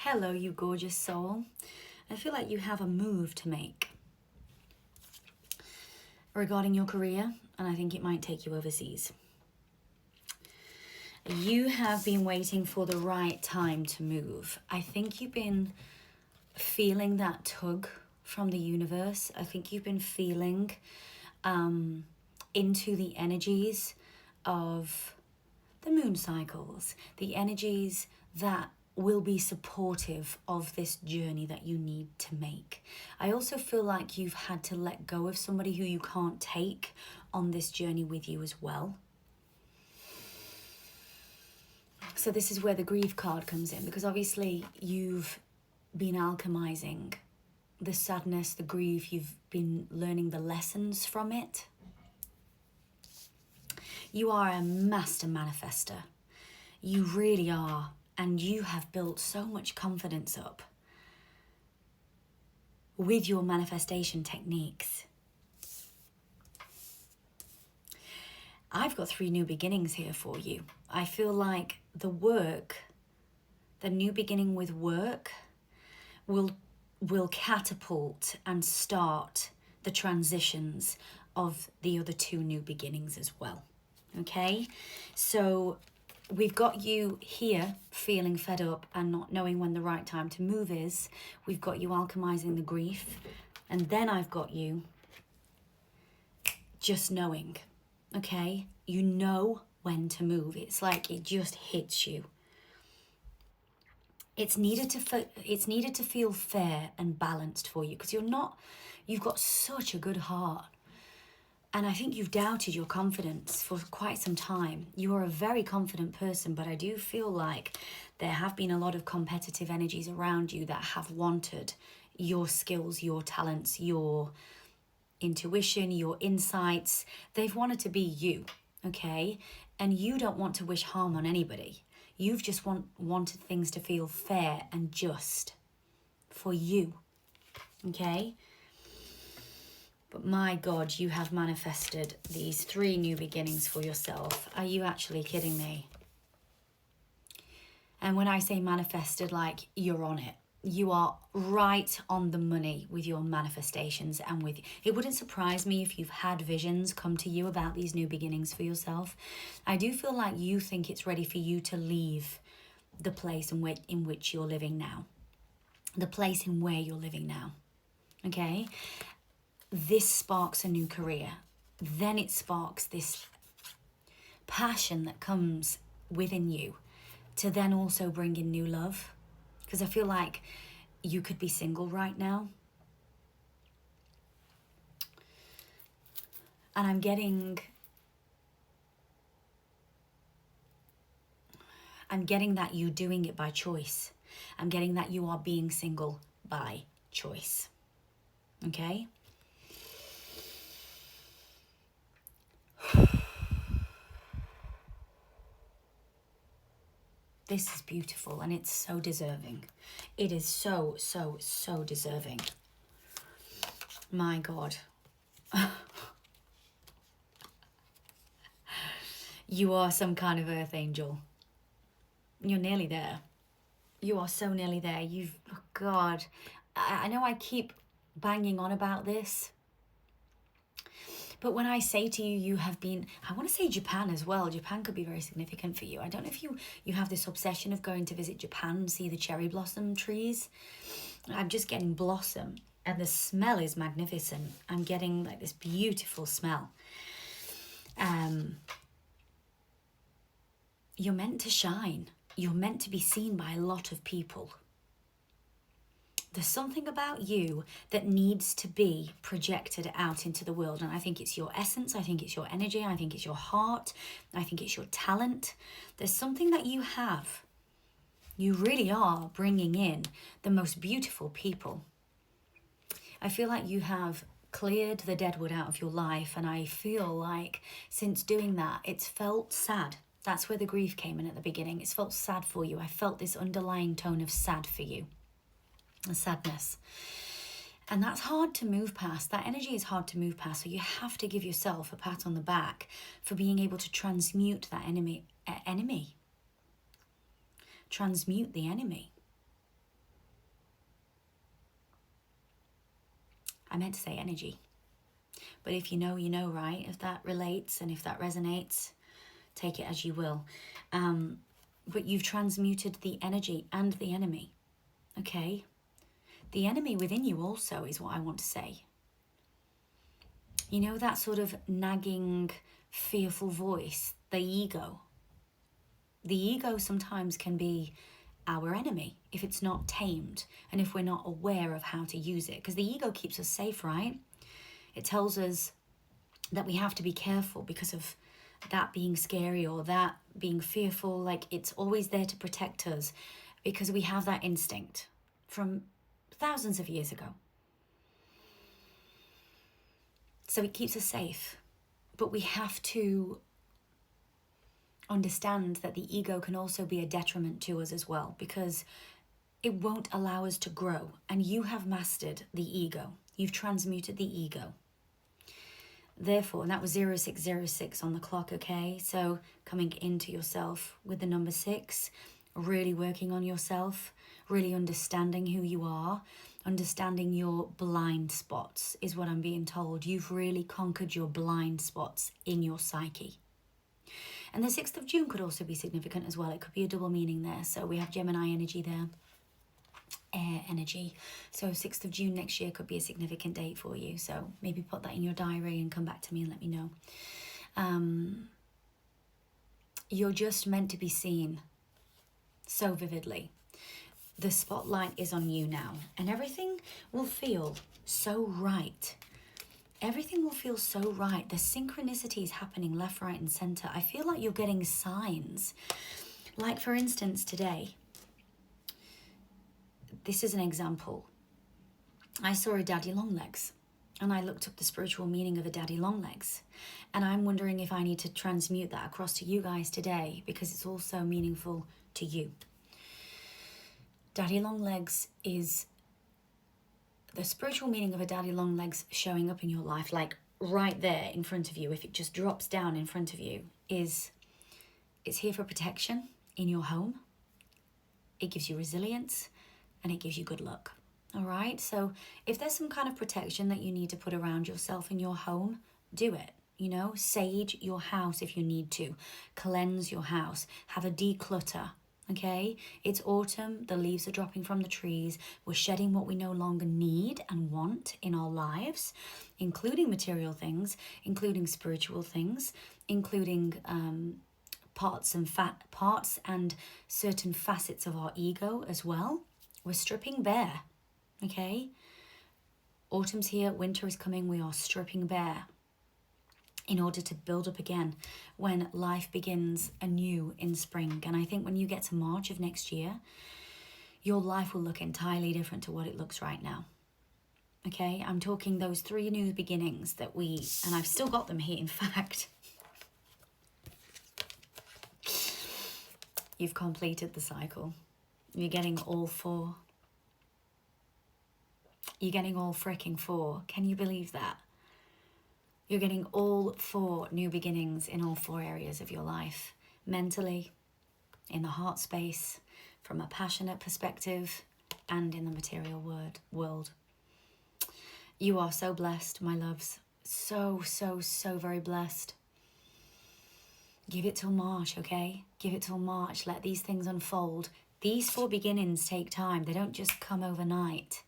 Hello, you gorgeous soul. I feel like you have a move to make regarding your career, and I think it might take you overseas. You have been waiting for the right time to move. I think you've been feeling that tug from the universe. I think you've been feeling into the energies of the moon cycles, the energies that will be supportive of this journey that you need to make. I also feel like you've had to let go of somebody who you can't take on this journey with you as well. So this is where the grief card comes in, because obviously you've been alchemizing the sadness, the grief, you've been learning the lessons from it. You are a master manifester. You really are. And you have built so much confidence up with your manifestation techniques. I've got 3 new beginnings here for you. I feel like the new beginning with work will catapult and start the transitions of the other 2 new beginnings as well. Okay? So we've got you here feeling fed up and not knowing when the right time to move is. We've got you alchemizing the grief. And then I've got you just knowing, okay? You know when to move. It's like it just hits you. It's needed to feel fair and balanced for you, because you've got such a good heart. And I think you've doubted your confidence for quite some time. You are a very confident person, but I do feel like there have been a lot of competitive energies around you that have wanted your skills, your talents, your intuition, your insights. They've wanted to be you, okay? And you don't want to wish harm on anybody. You've just wanted things to feel fair and just for you, okay? But my God, you have manifested these 3 new beginnings for yourself. Are you actually kidding me? And when I say manifested, like you're on it. You are right on the money with your manifestations and with... It wouldn't surprise me if you've had visions come to you about these new beginnings for yourself. I do feel like you think it's ready for you to leave the place in which you're living now. The place in where you're living now. Okay? This sparks a new career. Then it sparks this passion that comes within you to then also bring in new love. Because I feel like you could be single right now. And I'm getting that you doing it by choice. I'm getting that you are being single by choice. Okay? This is beautiful and it's so deserving. It is so, so, so deserving. My God. You are some kind of earth angel. You're nearly there. You are so nearly there. Oh God. I know I keep banging on about this. But when I say to you, you have been, I want to say Japan as well. Japan could be very significant for you. I don't know if you have this obsession of going to visit Japan and see the cherry blossom trees. I'm just getting blossom and the smell is magnificent. I'm getting like this beautiful smell. You're meant to shine. You're meant to be seen by a lot of people. There's something about you that needs to be projected out into the world. And I think it's your essence. I think it's your energy. I think it's your heart. I think it's your talent. There's something that you have. You really are bringing in the most beautiful people. I feel like you have cleared the deadwood out of your life. And I feel like since doing that, it's felt sad. That's where the grief came in at the beginning. It's felt sad for you. I felt this underlying tone of sad for you. A sadness. And that's hard to move past. That energy is hard to move past. So you have to give yourself a pat on the back for being able to transmute that enemy. Transmute the enemy. I meant to say energy. But if you know, you know, right? If that relates and if that resonates, take it as you will. But you've transmuted the energy and the enemy, okay? The enemy within you also is what I want to say. You know, that sort of nagging, fearful voice, the ego. The ego sometimes can be our enemy if it's not tamed and if we're not aware of how to use it. Because the ego keeps us safe, right? It tells us that we have to be careful because of that being scary or that being fearful. Like, it's always there to protect us because we have that instinct from thousands of years ago. So it keeps us safe. But we have to understand that the ego can also be a detriment to us as well, because it won't allow us to grow. And you have mastered the ego. You've transmuted the ego. Therefore, and that was 0606 on the clock, okay? So coming into yourself with the number 6, really working on yourself, really understanding who you are, understanding your blind spots is what I'm being told. You've really conquered your blind spots in your psyche. And the 6th of June could also be significant as well. It could be a double meaning there. So we have Gemini energy there, air energy. So 6th of June next year could be a significant date for you. So maybe put that in your diary and come back to me and let me know. You're just meant to be seen so vividly. The spotlight is on you now, and everything will feel so right. Everything will feel so right. The synchronicity is happening left, right, and center. I feel like you're getting signs. Like, for instance, today, this is an example. I saw a daddy long legs, and I looked up the spiritual meaning of a daddy long legs. And I'm wondering if I need to transmute that across to you guys today, because it's also meaningful to you. Daddy long legs is the spiritual meaning of a daddy long legs showing up in your life, like right there in front of you. If it just drops down in front of you, is it's here for protection in your home. It gives you resilience and it gives you good luck. All right. So if there's some kind of protection that you need to put around yourself in your home, do it. You know, sage your house if you need to, cleanse your house, have a declutter. Okay, it's autumn, the leaves are dropping from the trees, we're shedding what we no longer need and want in our lives, including material things, including spiritual things, including parts and certain facets of our ego as well. We're stripping bare, okay? Autumn's here, winter is coming, we are stripping bare in order to build up again when life begins anew in spring. And I think when you get to March of next year, your life will look entirely different to what it looks right now. Okay, I'm talking those 3 new beginnings that and I've still got them here, in fact. You've completed the cycle. You're getting all 4. You're getting all freaking 4. Can you believe that? You're getting all 4 new beginnings in all 4 areas of your life. Mentally, in the heart space, from a passionate perspective, and in the material world. You are so blessed, my loves. So, so, so very blessed. Give it till March, okay? Give it till March. Let these things unfold. These 4 beginnings take time. They don't just come overnight.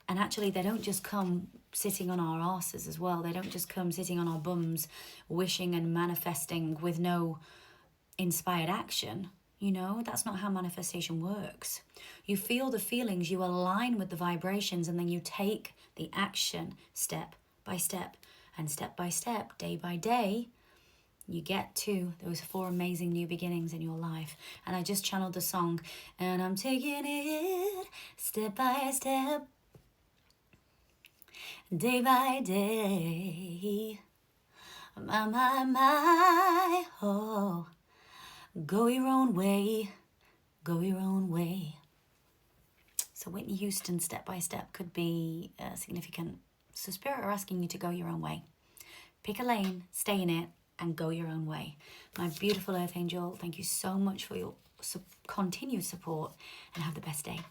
And actually, they don't just come sitting on our asses as well. They don't just come sitting on our bums, wishing and manifesting with no inspired action. You know, that's not how manifestation works. You feel the feelings, you align with the vibrations, and then you take the action step by step. And step by step, day by day, you get to those 4 amazing new beginnings in your life. And I just channeled the song, and I'm taking it step by step, day by day, my, oh, go your own way, go your own way. So Whitney Houston, Step by Step, could be significant. So Spirit are asking you to go your own way. Pick a lane, stay in it, and go your own way. My beautiful Earth Angel, thank you so much for your continued support, and have the best day.